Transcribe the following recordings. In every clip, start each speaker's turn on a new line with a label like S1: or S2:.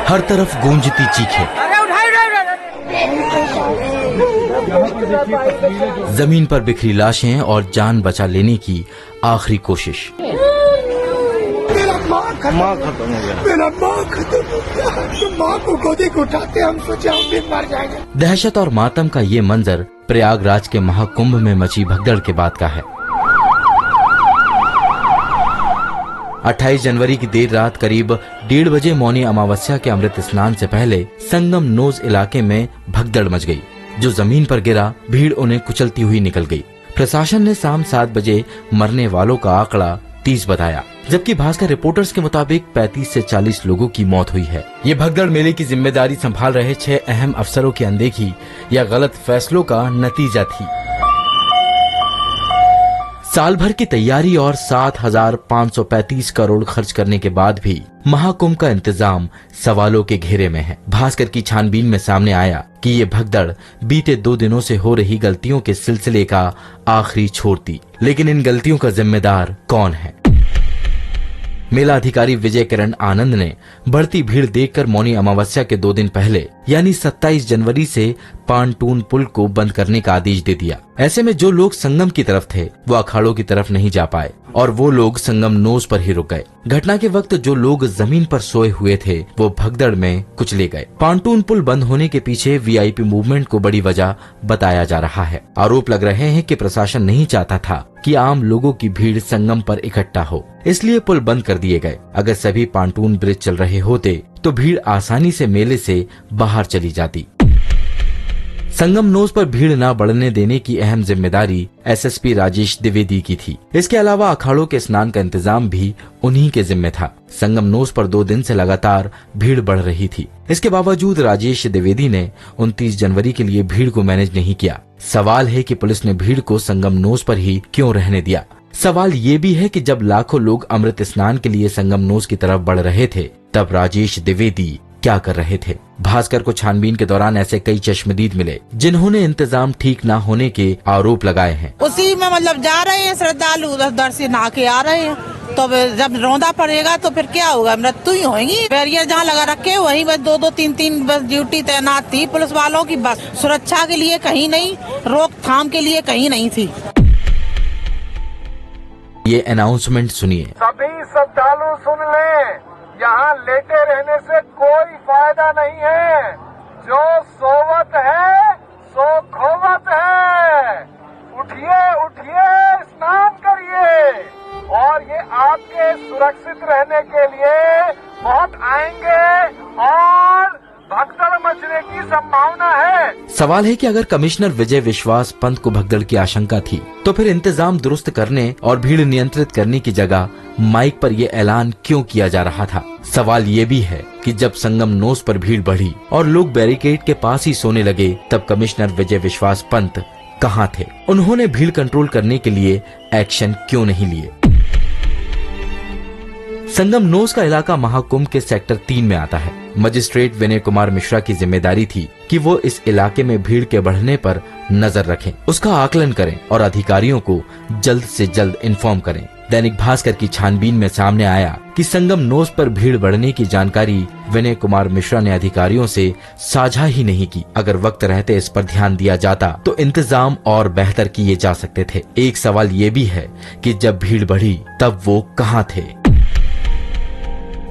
S1: हर तरफ गूंजती चीखें, जमीन पर बिखरी लाशें और जान बचा लेने की आखिरी कोशिश।
S2: माँ खत्म हो गया, मेरा माँ खत्म हो गया। तो माँ को गोदी को उठाते हम सोचे हम भी मर जाएंगे।
S1: दहशत और मातम का ये मंजर प्रयागराज के महाकुंभ में मची भगदड़ के बाद का है। 28 जनवरी की देर रात करीब 1:30 बजे मौनी अमावस्या के अमृत स्नान से पहले संगम नोज इलाके में भगदड़ मच गई। जो जमीन पर गिरा, भीड़ उन्हें कुचलती हुई निकल गई। प्रशासन ने शाम 7 बजे मरने वालों का आंकड़ा 30 बताया, जबकि भास्कर रिपोर्टर्स के मुताबिक 35 से 40 लोगों की मौत हुई है। ये भगदड़ मेले की जिम्मेदारी संभाल रहे 6 अहम अफसरों की अनदेखी या गलत फैसलों का नतीजा थी। साल भर की तैयारी और 7,535 करोड़ खर्च करने के बाद भी महाकुंभ का इंतजाम सवालों के घेरे में है। भास्कर की छानबीन में सामने आया कि ये भगदड़ बीते 2 दिनों से हो रही गलतियों के सिलसिले का आखिरी छोर थी। लेकिन इन गलतियों का जिम्मेदार कौन है? मेला अधिकारी विजय किरण आनंद ने बढ़ती भीड़ देखकर मौनी अमावस्या के 2 दिन पहले यानी 27 जनवरी से पानटून पुल को बंद करने का आदेश दे दिया। ऐसे में जो लोग संगम की तरफ थे वो अखाड़ों की तरफ नहीं जा पाए और वो लोग संगम नोज पर ही रुक गए। घटना के वक्त जो लोग जमीन पर सोए हुए थे वो भगदड़ में कुचले गए। पानटून पुल बंद होने के पीछे वीआईपी मूवमेंट को बड़ी वजह बताया जा रहा है। आरोप लग रहे हैं कि प्रशासन नहीं चाहता था कि आम लोगों की भीड़ संगम पर इकट्ठा हो, इसलिए पुल बंद कर दिए गए। अगर सभी पानटून ब्रिज चल रहे होते तो भीड़ आसानी से मेले से बाहर चली जाती। संगम नोज पर भीड़ न बढ़ने देने की अहम जिम्मेदारी एसएसपी राजेश द्विवेदी की थी। इसके अलावा अखाड़ों के स्नान का इंतजाम भी उन्हीं के जिम्मे था। संगम नोज पर 2 दिन से लगातार भीड़ बढ़ रही थी। इसके बावजूद राजेश द्विवेदी ने 29 जनवरी के लिए भीड़ को मैनेज नहीं किया। सवाल है कि पुलिस ने भीड़ को संगम नोज पर ही क्यों रहने दिया। सवाल ये भी है कि जब लाखों लोग अमृत स्नान के लिए संगम नोज की तरफ बढ़ रहे थे तब राजेश द्विवेदी क्या कर रहे थे? भास्कर को छानबीन के दौरान ऐसे कई चश्मदीद मिले जिन्होंने इंतजाम ठीक न होने के आरोप लगाए हैं।
S3: उसी में मतलब जा रहे हैं श्रद्धालु, दर्शन आके आ रहे हैं, तो जब रौंदा पड़ेगा तो फिर क्या होगा? मृत्यु ही होगी। बैरियर जहाँ लगा रखे वहीं बस 2-2, 3-3 बस ड्यूटी तैनात थी पुलिस वालों की। बस सुरक्षा के लिए कहीं नहीं, रोकथाम के लिए कहीं नहीं थी।
S1: ये अनाउंसमेंट सुनिए।
S2: सभी श्रद्धालु सुन लें, यहाँ लेटे रहने से कोई फायदा नहीं है। जो सोवत है सो खोवत है। उठिए उठिए, स्नान करिए और ये आपके सुरक्षित रहने के लिए बहुत आएंगे और भगदड़ मचने की संभावना है।
S1: सवाल है कि अगर कमिश्नर विजय विश्वास पंत को भगदड़ की आशंका थी तो फिर इंतजाम दुरुस्त करने और भीड़ नियंत्रित करने की जगह माइक पर यह ऐलान क्यों किया जा रहा था? सवाल ये भी है कि जब संगम नोज पर भीड़ बढ़ी और लोग बैरिकेड के पास ही सोने लगे तब कमिश्नर विजय विश्वास पंत कहाँ थे? उन्होंने भीड़ कंट्रोल करने के लिए एक्शन क्यों नहीं लिए? संगम नोज का इलाका महाकुंभ के सेक्टर 3 में आता है। मजिस्ट्रेट विनय कुमार मिश्रा की जिम्मेदारी थी कि वो इस इलाके में भीड़ के बढ़ने पर नजर रखें, उसका आकलन करें और अधिकारियों को जल्द से जल्द इन्फॉर्म करें। दैनिक भास्कर की छानबीन में सामने आया कि संगम नोज पर भीड़ बढ़ने की जानकारी विनय कुमार मिश्रा ने अधिकारियों से साझा ही नहीं की। अगर वक्त रहते इस पर ध्यान दिया जाता तो इंतजाम और बेहतर किए जा सकते थे। एक सवाल ये भी है कि जब भीड़ बढ़ी तब वो कहाँ थे?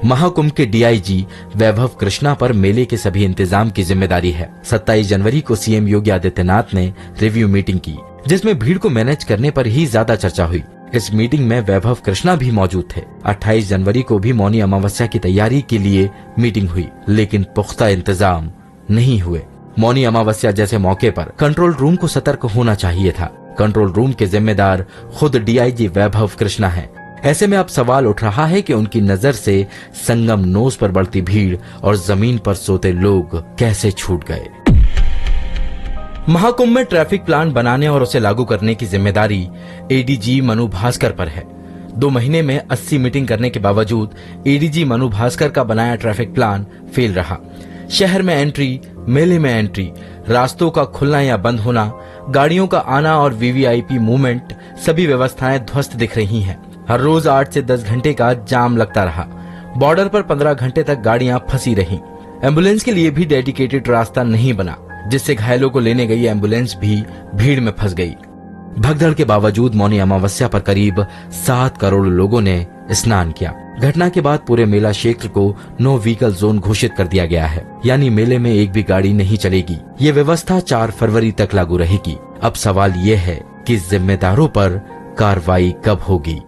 S1: महाकुंभ के डीआईजी वैभव कृष्णा पर मेले के सभी इंतजाम की जिम्मेदारी है। 27 जनवरी को सीएम योगी आदित्यनाथ ने रिव्यू मीटिंग की जिसमें भीड़ को मैनेज करने पर ही ज्यादा चर्चा हुई। इस मीटिंग में वैभव कृष्णा भी मौजूद थे। 28 जनवरी को भी मौनी अमावस्या की तैयारी के लिए मीटिंग हुई लेकिन पुख्ता इंतजाम नहीं हुए। मौनी अमावस्या जैसे मौके पर कंट्रोल रूम को सतर्क होना चाहिए था। कंट्रोल रूम के जिम्मेदार खुद डीआईजी वैभव कृष्णा हैं। ऐसे में अब सवाल उठ रहा है कि उनकी नजर से संगम नोज पर बढ़ती भीड़ और जमीन पर सोते लोग कैसे छूट गए। महाकुंभ में ट्रैफिक प्लान बनाने और उसे लागू करने की जिम्मेदारी एडीजी मनु भास्कर पर है। 2 महीने में 80 मीटिंग करने के बावजूद एडीजी मनु भास्कर का बनाया ट्रैफिक प्लान फेल रहा। शहर में एंट्री, मेले में एंट्री, रास्तों का खुलना या बंद होना, गाड़ियों का आना और वीवीआईपी मूवमेंट, सभी व्यवस्थाएं ध्वस्त दिख रही हैं। हर रोज 8 से 10 घंटे का जाम लगता रहा। बॉर्डर पर 15 घंटे तक गाड़ियां फंसी रहीं। एम्बुलेंस के लिए भी डेडिकेटेड रास्ता नहीं बना, जिससे घायलों को लेने गई एम्बुलेंस भी भीड़ में फंस गई। भगदड़ के बावजूद मौनी अमावस्या पर करीब 7 करोड़ लोगों ने स्नान किया। घटना के बाद पूरे मेला क्षेत्र को नो व्हीकल जोन घोषित कर दिया गया है, यानी मेले में एक भी गाड़ी नहीं चलेगी। ये व्यवस्था 4 फरवरी तक लागू रहेगी। अब सवाल ये है कि जिम्मेदारों पर कार्रवाई कब होगी।